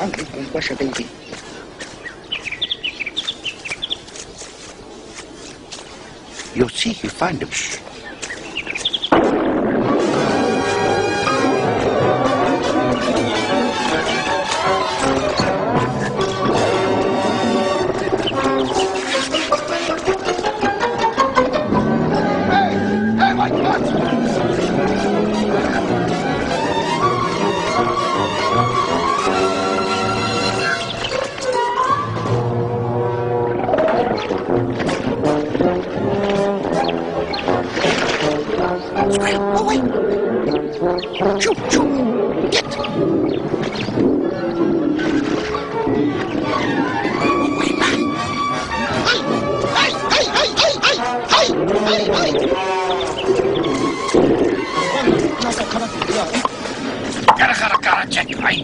anche con questa baby. You'll see you find him. Shoot, shoot, get! Away back! Ay! Ay! Ay! Ay! Ay! Ay! Ay! Ay! Nasa karat nila. Kara-kara-kara, check, ay!